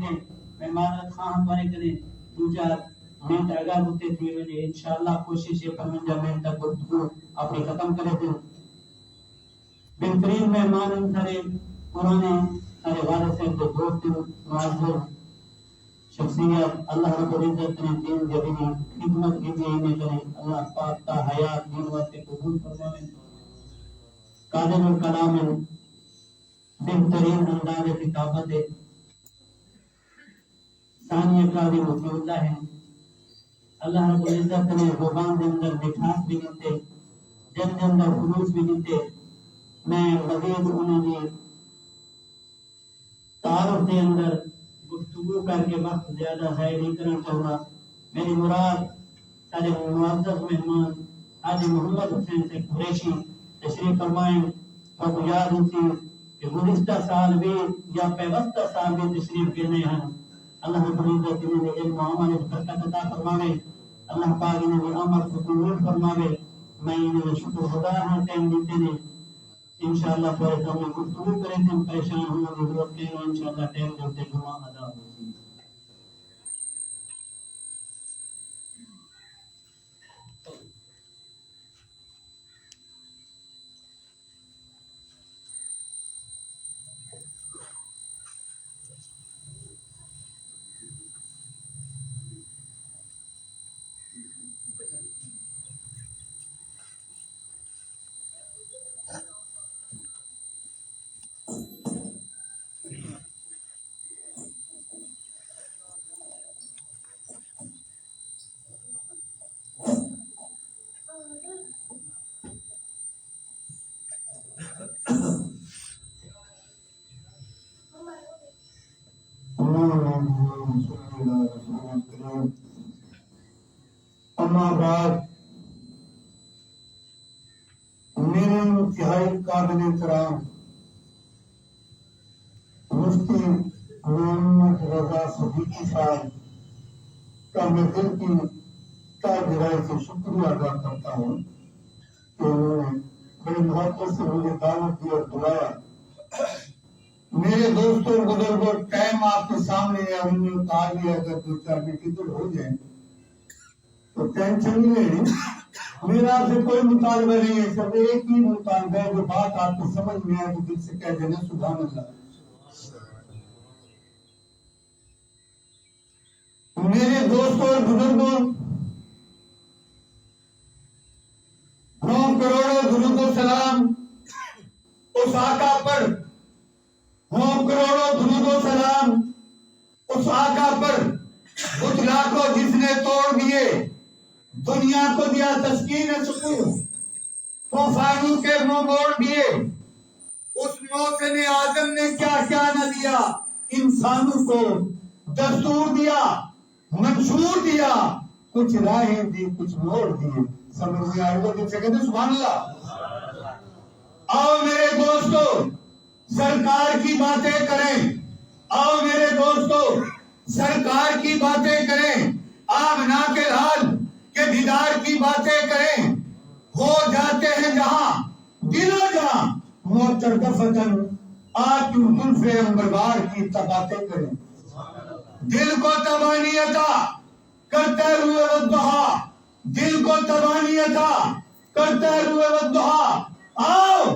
نے میں معذرت خواہاں پڑے کریں دو چار منٹ اگر ہوتے تھے وجہ انشاءاللہ کوشش ہے 55 منٹ تک گفتگو اپنی ختم کرے تھے بہترین مہمان سارے پرانے سارے والد صاحب کے دوست معذر شخصیت اللہ رب العزت نے دین جبینی خدمت کی بھی انہیں کریں اللہ پاک کا حیات دین واسطے قبول فرمائے قادر الکلام بہترین انداز کتابت ثانیہ قاضی مطیع اللہ ہے اللہ رب العزت نے زبان کے اندر مٹھاس بھی دیتے دل کے اندر خلوص بھی دیتے میں مزید انہوں نے تعارف کے اندر گفتگو کر کے وقت زیادہ ضائع نہیں کرنا چاہوں میری مراد سارے معزز مہمان حاجی محمد حسین سے قریشی تشریف فرمائیں اور یاد ہوتی کہ گزشتہ سال بھی یا پیوستہ سال بھی تشریف گرنے ہیں اللہ رب العزت انہیں علم و عمل برکت عطا فرماوے اللہ پاک انہیں عمل کو قبول فرماوے میں انہیں شکر خدا ہاں ٹائم دیتے ہیں انشاءاللہ تھوڑے سامنے گفتگو کریں تھے پریشان ہوں ضرورت کے ہیں انشاءاللہ ٹائم دیتے جمعہ ادا ہوتی اما بعد میرے انتہائی قابل احترام مفتی محمد رضا صدیقی صاحب کا میں دل کی گہرائی سے شکریہ ادا کرتا ہوں کہ انہوں نے بڑی محبت سے مجھے دعوت دی اور بلایا میرے دوستوں بزرگوں ٹائم آپ کے سامنے ہے انہوں نے کہا بھی اگر دو چار منٹ ادھر ہو جائیں تو ٹینشن نہیں لینی میرا آپ سے کوئی مطالبہ نہیں ہے سب ایک ہی مطالبہ ہے جو بات آپ کو سمجھ میں آئے تو دل سے کہہ دینا سبحان اللہ میرے دوستوں اور بزرگوں 9 کروڑوں درود و سلام اس آقا پر 9 کروڑوں درود و سلام اس آقا پر بتلا کو جس نے توڑ دیے دنیا کو دیا تسکین سکون طوفانوں کے منہ موڑ دیے اس محسن اعظم نے کیا کیا نہ دیا انسانوں کو دستور دیا منشور دیا کچھ راہیں دی کچھ موڑ دیے سمجھ میں آئے گا دل سے کہتے سبحان اللہ آؤ میرے دوستو سرکار کی باتیں کریں آؤ میرے دوستو سرکار کی باتیں کریں آمنا کے لال کے دیدار کی باتیں کریں ہو جاتے ہیں جہاں دلوں جہاں موتر دفتن آج کی زلف انبربار کی باتیں کریں دل کو تبانی عطا کرتے ہوئے والضحا دل کو تبانی عطا کرتے ہوئے والضحا آؤ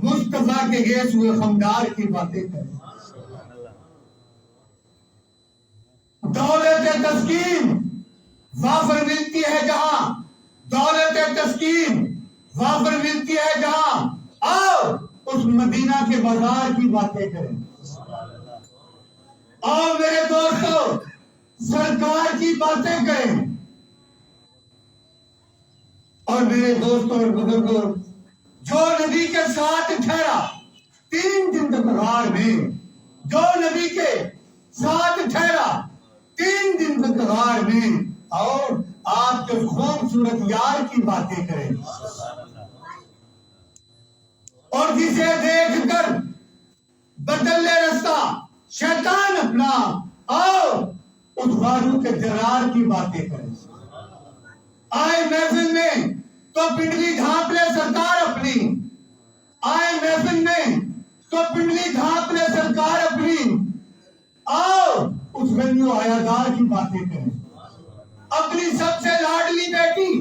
مصطفیٰ کے گیس ہوئے خمدار کی باتیں کریں دولت تسکین وافر ملتی ہے جہاں دولت تسکین وافر ملتی ہے جہاں آؤ اس مدینہ کے بازار کی باتیں کریں آؤ میرے دوستو سرکار کی باتیں کریں اور میرے دوستوں اور بزرگوں جو نبی کے ساتھ ٹھہرا 3 دن تک غار میں جو نبی کے ساتھ ٹھہرا 3 دن تک غار میں اور آپ کے خوبصورت یار کی باتیں کریں اور جسے دیکھ کر بدل لے رستہ شیطان اپنا آؤ اس غاروں کے درار کی باتیں کریں آئے محفل میں تو پنڈلی ڈھانپ لے سرکار اپنی آئے محفل میں تو پنڈلی ڈھانپ لے سرکار اپنی آؤ غنی و حیادار کی باتیں کریں. اپنی سب سے لاڈلی بیٹی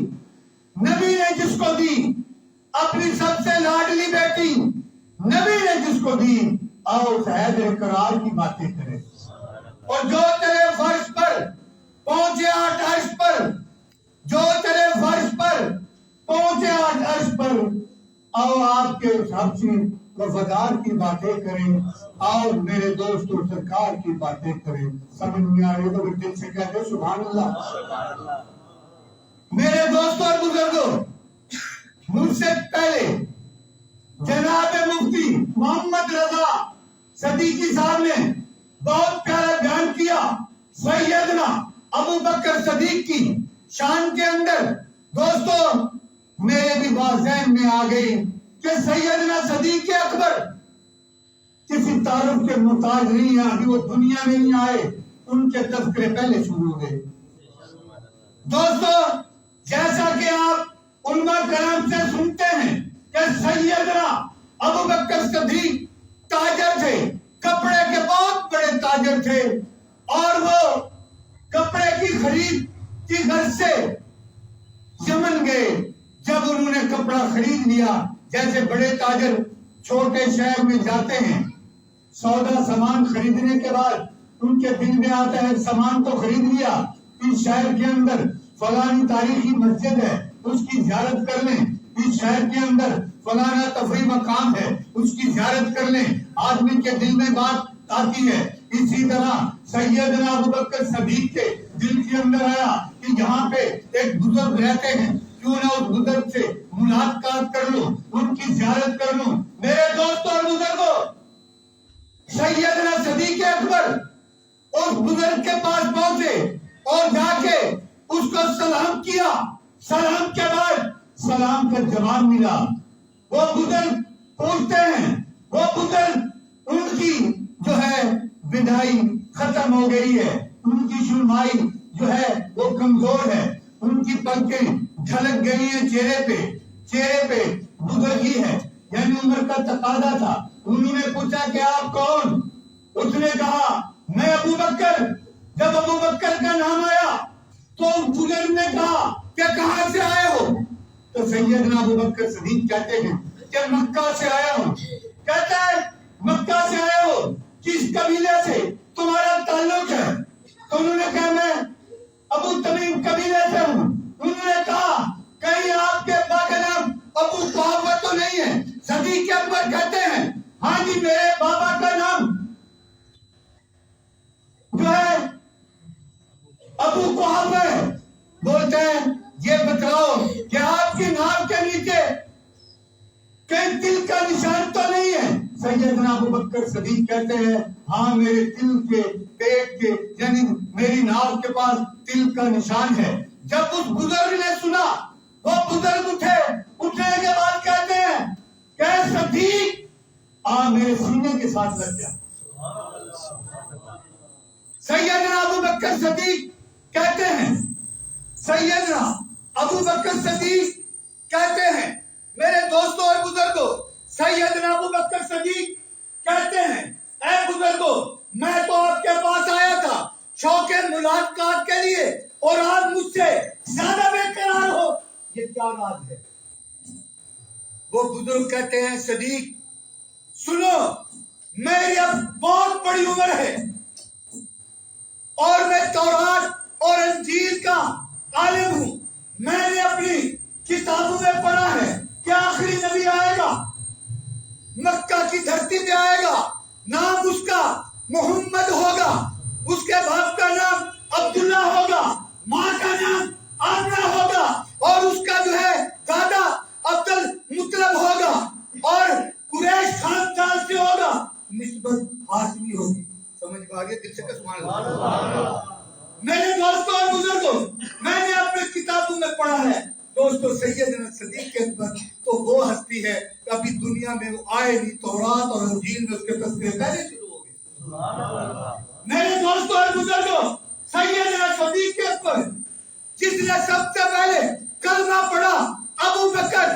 نبی نے جس کو دی, اپنی سب سے لاڈلی بیٹی نبی نے جس کو دی, اور اس حیدر کرار کی باتیں کریں. اور جو چلے فرش پر پہنچے 8 عرش پر, جو چلے فرش پر پہنچے 8 عرش پر, اور آپ کے اس حبشی وفادار کی باتیں کریں, اور میرے دوست و سرکار کی باتیں کریں. سمجھ میں آ رہی تو دل سے کہتے سبحان اللہ. میرے دوستوں اور بزرگوں, مجھ سے پہلے جناب مفتی محمد رضا صدیقی صاحب نے بہت پیارا بیان کیا سیدنا ابو بکر صدیق کی شان کے اندر. دوستوں میرے بھی بات ذہن میں آ گئی کہ سیدنا صدیق اکبر کسی تعارف کے محتاج نہیں ہے, ابھی وہ دنیا میں نہیں آئے, ان کے تذکرے پہلے شروع ہو گئے. دوستوں جیسا کہ آپ علماء کرام سے سنتے ہیں کہ سیدنا ابو بکر صدیق تاجر تھے, کپڑے کے بہت بڑے تاجر تھے, اور وہ کپڑے کی خرید کی غرض سے یمن گئے. جب انہوں نے کپڑا خرید لیا, جیسے بڑے تاجر چھوٹے شہر میں جاتے ہیں, سودا سامان خریدنے کے بعد ان کے دل میں آتا ہے سامان تو خرید لیا, اس شہر کے اندر فلانی تاریخی مسجد ہے اس کی زیارت کر لیں, اس شہر کے اندر فلانا تفریح مقام ہے اس کی زیارت کر لیں. آدمی کے دل میں بات آتی ہے. اسی طرح سیدنا ابو بکر صدیق کے دل کے اندر آیا کہ یہاں پہ ایک بزرگ رہتے ہیں, کیوں نہ اس بزرگ سے ملاقات کر لوں, ان کی زیارت کر لوں. میرے دوستوں اور بزرگوں, سیدنا صدیق اکبر اس بزرگ کے پاس پہنچے اور جا کے اس کو سلام کیا. سلام کے بعد سلام کا جواب ملا. وہ بزرگ پوچھتے ہیں, وہ بزرگ ان کی جو ہے بدائی ختم ہو گئی ہے, ان کی شرمائی جو ہے وہ کمزور ہے, ان کی پلکیں جھلک گئی ہیں چہرے پہ بزرگی ہے, یعنی عمر کا تقاضا تھا. انہوں نے پوچھا کہ آپ کون؟ اس نے کہا میں ابو بکر. جب ابو بکر کا نام آیا تو بزرگ نے کہا کہ کہاں سے آئے ہو؟ تو سیدنا ابو بکر صدیق کہتے ہیں کہ مکہ سے آیا ہوں. کہتا ہے مکہ سے آئے ہو, کس قبیلے سے تمہارا تعلق ہے؟ تو انہوں نے کہا میں ابو تمیم قبیلے سے ہوں. انہوں نے کہا کہیں آپ کے ابا کا نام ابو قحافہ تو نہیں ہے؟ صدیق اکبر کہتے ہیں ہاں جی میرے بابا کا نام جو ہے ابو قحافہ ہے. بولتے ہیں یہ بتاؤ کہ آپ کی ناک کے نیچے کہیں دل کا نشان تو نہیں ہے؟ سیدنا ابو بکر صدیق کہتے ہیں ہاں میرے دل کے پیٹ کے یعنی میری ناک کے پاس دل کا نشان ہے. جب اس بزرگ نے سنا, وہ بزرگ اٹھنے کے بعد کہتے ہیں کہ صدیق آ میرے سینے کے ساتھ لگ جا. سیدنا ابو بکر صدیق کہتے ہیں, سیدنا ابو بکر صدیق کہتے ہیں میرے دوستوں اور بزرگوں, سیدنا ابو بکر صدیق کہتے ہیں اے بزرگوں میں تو آپ کے پاس آیا تھا شوق ملاقات کے لیے, اور آج مجھ سے زیادہ بے قرار ہو, یہ کیا راز ہے؟ وہ بزرگ کہتے ہیں صدیق سنو, میری اب بہت بڑی عمر ہے اور میں تورات اور انجیل کا عالم ہوں. میں نے اپنی کتابوں میں پڑھا ہے کہ آخری نبی آئے گا, مکہ کی دھرتی پہ آئے گا, نام اس کا محمد ہوگا, اس کے باپ کا نام عبداللہ ہوگا, ماں کا نام آمنہ ہوگا, اور اس کا جو ہے دادا عبد المطلب ہوگا, اور قریش خاندان سے ہوگا, نسبت ہاشمی ہوگی. سمجھ میں آ گیا؟ دل سے کہ سبحان اللہ. میرے دوستوں اور بزرگوں, میں نے اپنے کتابوں میں پڑھا ہے دوستوں سیدنا صدیق اکبر تو وہ ہستی ہے ابھی دنیا میں وہ آئے نہیں, تورات اور انجیل میں اس کے تذکرے پہلے شروع ہو گئے. میرے دوستوں اور بزرگوں, سیدنا صدیق اکبر جس نے سب سے پہلے کلمہ پڑھا ابو بکر,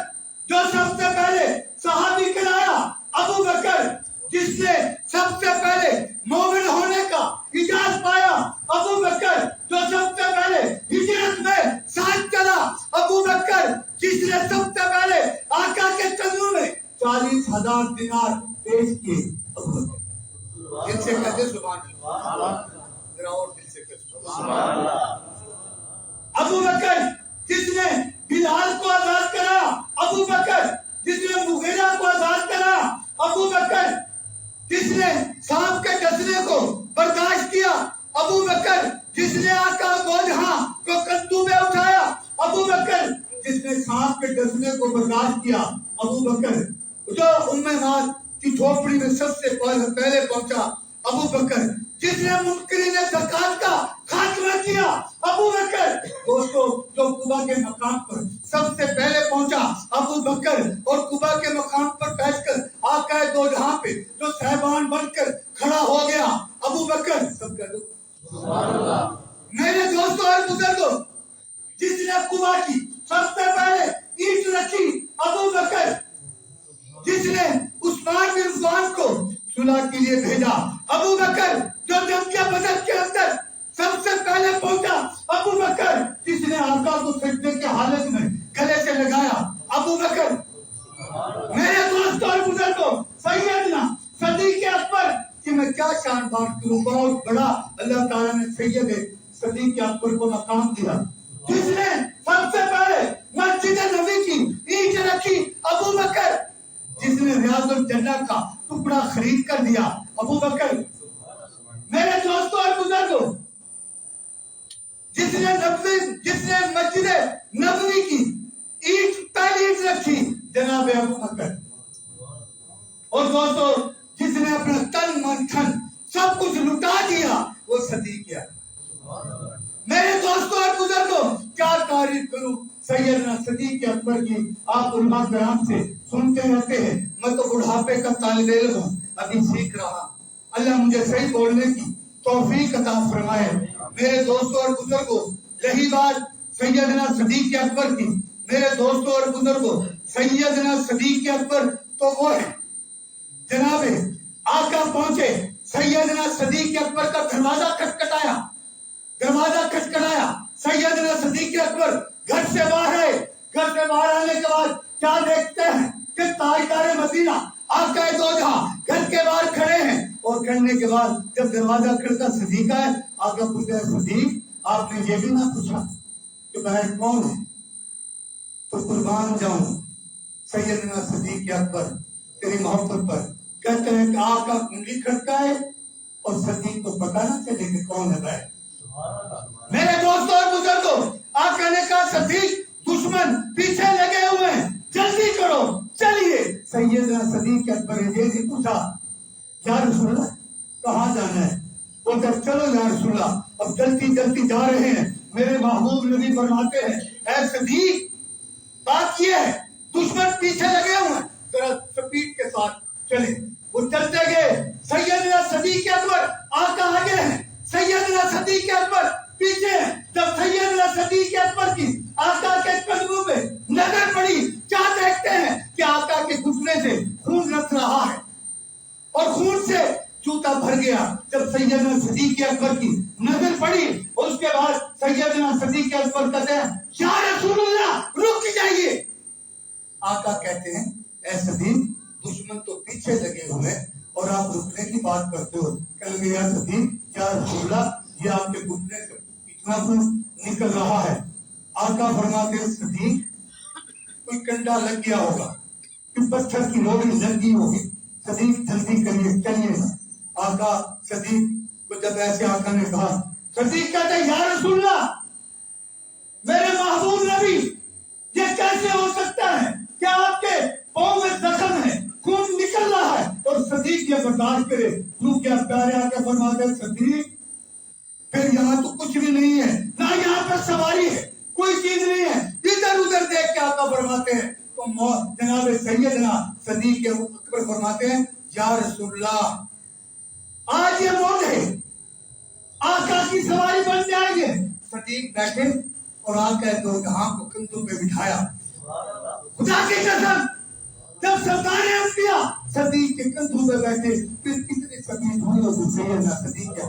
جو سب سے پہلے صحابی کہلایا ابو بکر, جس نے سب سے پہلے مومن ہونے کا اجازت پایا ابو بکر جو سب سے پہلے ہجرت میں ساتھ چلا، ابو بکر جس نے سب سے پہلے آقا کے قدموں میں 40,000 دینار پیش کیے، ابو بکر دل سے کہتے سبحان اللہ، ذرا اور دل سے کہتے سبحان اللہ۔ ابو بکر جس نے بلال کو آزاد کرا، ابو بکر جس نے مغیرہ کو آزاد کرا، ابو بکر جس نے سانپ کے ڈسنے کو برداشت کیا، ابو بکر جس نے آقا دو جہاں کو کندھوں میں اٹھایا، ابو بکر جس نے سانپ کے ڈسنے کو برداشت کیا، ابو بکر جو امہات کی جھوپڑی میں سب سے پہلے پہنچا، ابو بکر جس نے منکرین زکات کا خاتمہ کیا، ابو بکر دوستو جو قبا کے مقام پر سب سے پہلے پہنچا، ابو بکر اور قبا کے مقام پر بیٹھ کر آقا دو جہاں پہ جو صاحبان بن کر کھڑا ہو گیا، ابو بکر سب کہہ دو سبحان اللہ۔ میرے دوستو اور بزرگوں، جس نے قبا کی سب سے پہلے اینٹ رکھی، ابو بکر جس نے عثمان بن عفان کو صلح کے لیے بھیجا، ابو بکر جو جنگ بدر کے اندر سب سے پہلے پہنچا، ابو بکر جس نے آقا کو سجدے کی حالت میں گلے سے لگایا، ابو بکر۔ میرے دوستوں اور بزرگوں، سیدنا صدیق اکبر کہ میں کیا شان بات کروں، بہت بڑا اللہ تعالیٰ نے سید صدیق اکبر کو مقام دیا، جس نے سب سے پہلے مسجد نبی کی اینٹ رکھی، ابو بکر جس نے ریاض الجنہ کا ٹکڑا خرید کر دیا، ابو بکر۔ میرے دوستوں اور بزرگوں، جس نے مسجد نبوی کی اینٹ پہلی اینٹ رکھی، جناب ابو بکر۔ اور دوستوں جس نے اپنا تن من دھن سب کچھ لٹا دیا، وہ صدیق ہے۔ میرے دوستوں اور بزرگوں، کیا تعریف کروں سیدنا صدیق اکبر کی، آپ علماء کرام سے سنتے رہتے ہیں، میں تو بڑھاپے کا طالب علم ہوں، ابھی سیکھ رہا، اللہ مجھے صحیح بولنے کی توفیق عطا فرمائے۔ میرے دوستوں اور بزرگوں، رہی بات سیدنا صدیق اکبر کی، میرے دوستوں اور بزرگوں، سیدنا صدیق اکبر تو وہ ہے، جناب آقا پہنچے، سیدنا صدیق اکبر کا دروازہ کھٹکھٹایا، سیدنا صدیق اکبر گھر سے باہر آئے، گھر سے باہر آنے کے بعد کیا دیکھتے ہیں کہ تاجدار مدینہ آقا دو جہاں گھر کے باہر کھڑے ہیں، اور کھڑنے کے بعد جب دروازہ کھڑتا صدیق ہے، آقا پوچھتے ہیں صدیق آپ نے یہ بھی نہ پوچھا کہ بہن کون ہے، تو قربان جاؤں سیدنا صدیق اکبر تیری محبت پر، کہتے ہیں کہ آقا انگلی کھڑکائے اور صدیق کو پتہ نہ چلے کہ کون ہے بہن۔ میرے دوستوں اور بزرگوں، آقا نے کہا صدیق دشمن پیچھے لگے ہوئے ہیں، جلدی کرو چلیے۔ سیدنا صدیق اکبر نے یہ بھی پوچھا یا رسول اللہ کہاں جانا ہے، وہ کہ چلو یا رسول اللہ اب جلدی جا رہے ہیں۔ میرے محبوب نبی فرماتے ہیں اے صدیق بات یہ ہے دشمن پیچھے لگے ہوئے ہیں، ذرا سپیڈ کے ساتھ چلے۔ وہ چلتے گئے، سیدنا صدیق اکبر آقا آگے ہیں، سیدنا صدیق اکبر پیچھے ہیں۔ جب سیدنا صدیق اکبر کی آقا کے قدموں میں نظر پڑی، کیا دیکھتے ہیں کہ آقا کے گھٹنے سے خون رس رہا ہے اور خون سے جوتا بھر گیا۔ جب سیدنا صدیق اکبر کی نظر پڑی، اس کے بعد سیدنا صدیق اکبر کہتے ہیں یا رسول اللہ رک جائیے۔ آقا کہتے ہیں اے صدیق دشمن تو پیچھے لگے ہوئے اور آپ رکنے کی بات کرتے ہو، کہیں گے یا صدیق یا رسول اللہ یہ آپ کے گھٹنے سے اتنا خون نکل رہا ہے۔ آقا فرماتے ہیں صدیق کوئی کنڈا لگ گیا ہوگا، کوئی پتھر کی روڑی لگ گئی ہوگی، صدیق جلدی کریے چلیے۔ آقا صدیق کو جب ایسے آقا نے کہا، صدیق کہتے ہیں یا رسول اللہ میرے محبوب نبی یہ کیسے ہو سکتا ہے کہ آپ کے پاؤں میں زخم ہے، خون نکل رہا ہے اور صدیق یہ برداشت کرے؟ تو کیا پیارے آقا فرماتے ہیں صدیق پھر یہاں تو کچھ بھی نہیں ہے، نہ یہاں پر سواری ہے، کوئی چیز نہیں ہے۔ ادھر ادھر دیکھ کے آقا فرماتے ہیں تو جناب سیدنا صدیق اکبر فرماتے ہیں یا رسول اللہ آج یہ موت ہے، آقا کی سواری بن جائیں گے۔ صدیق بیٹھے اور آقا دو جہاں کو کندھوں پہ بٹھایا۔ خدا کی قسم جب سردار انبیاء صدیق کے کندھوں پہ بیٹھے، پھر کتنے صدیق ہوئے اور سیدنا صدیق ہے۔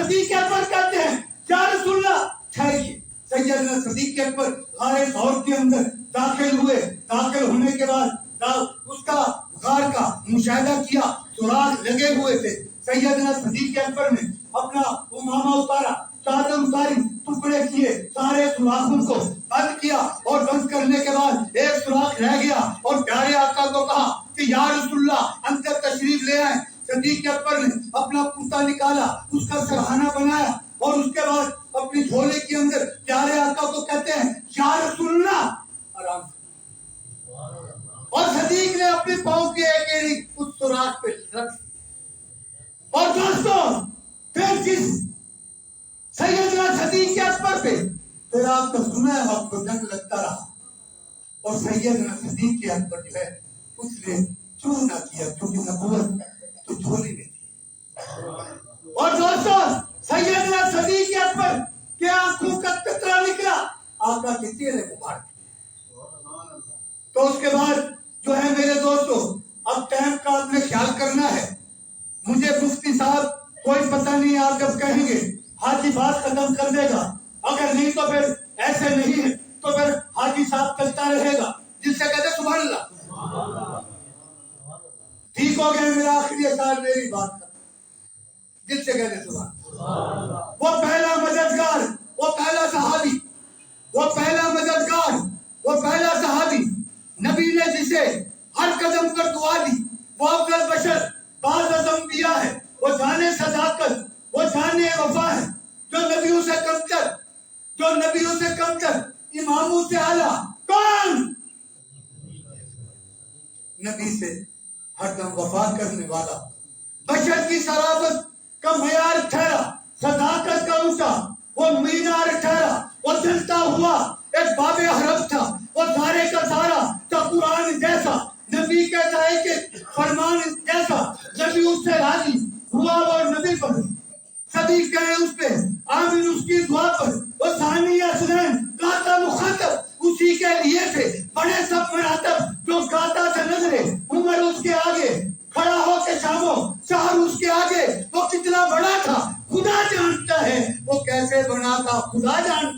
صدیق اکبر کہتے ہیں یا رسول اللہ ٹھہریے. سیدنا صدیق اکبر غار ثور کے اندر داخل ہوئے. داخل ہونے کے بعد اس کا غار کا مشاہدہ کیا. سوراخ لگے ہوئے تھے. سیدنا صدیق اکبر نے اپنا امامہ اتارا, چادر اتاری, ٹکڑے کیے, سارے سوراخوں کو بند کیا اور بند کرنے کے بعد ایک سوراخ رہ گیا اور پیارے آقا کو کہا کہ یا رسول اللہ اندر تشریف لے آئیں. صدیق اکبر نے اپنا کرتا نکالا, اس کا سرہانہ بنایا اور اس کے بعد اپنی جھولے کے اندر پیارے آقا کو کہتے ہیں یا رسول اللہ آرام سے. اور صدیق نے اپنے پاؤں کی ایک ایڑی اس سوراخ پہ رکھ دی. اور دوستوں پھر جس سیدنا صدیق اکبر پہ پھر آپ کا سنا ہے آپ کو جنگ لگتا رہا اور سیدنا صدیق اکبر جو ہے اس نے چور نہ کیا کیونکہ نبوت تو جھولی میں تھی. اور دوستوں سیدنا صدیق اکبر کے آنکھوں کا قطرہ نکلا آقا کے چہرے مبارک. تو اس کے بعد جو ہے میرے دوستوں اب ٹائم کا آپ نے خیال کرنا ہے. مجھے مفتی صاحب کوئی پتہ نہیں آپ جب کہیں گے حاجی بات ختم کر دے گا, اگر نہیں تو پھر ایسے نہیں ہے تو پھر حاجی صاحب چلتا رہے گا جس سے کہتے سبحان اللہ. ٹھیک ہو گیا میرا آخری سال میری بات ختم جس سے کہتے سبحان اللہ. وہ پہلا مددگار, وہ پہلا صحابی, وہ پہلا مددگار, وہ پہلا صحابی نبی نے جسے ہر قدم پر دعا دی, وہ افضل بشر بعض از انبیاء ہے, وہ جانے صداقت, وہ جانے وفا ہے, جو نبیوں سے کمتر, جو نبیوں سے کمتر, اماموں سے اعلیٰ. کون؟ نبی سے ہر دم وفا کرنے والا, بشر کی صرافت کا معیار ٹھہرا, صداقت کا اونچا وہ مینار ٹھہرا. وہ جلتا ہوا ایک باب حرف تھا, وہ سارے کا سارا تھا قرآن جیسا, نبی کہتا ہے کہ فرمان جیسا, نبی اس سے راضی ہوا اور نبی پر صدیق کہے اس پہ آمین اس کی دعا پر. وہ ثانی اسنین گاتا مخاطب اسی کے لیے تھے, بڑے سب مراتب جو گاتا تھا نظرے عمر اس کے آگے, کھڑا ہو کے شامو شہر اس کے آگے. وہ کتنا بڑا تھا خدا جانتا ہے, وہ کیسے بنا تھا خدا جانتا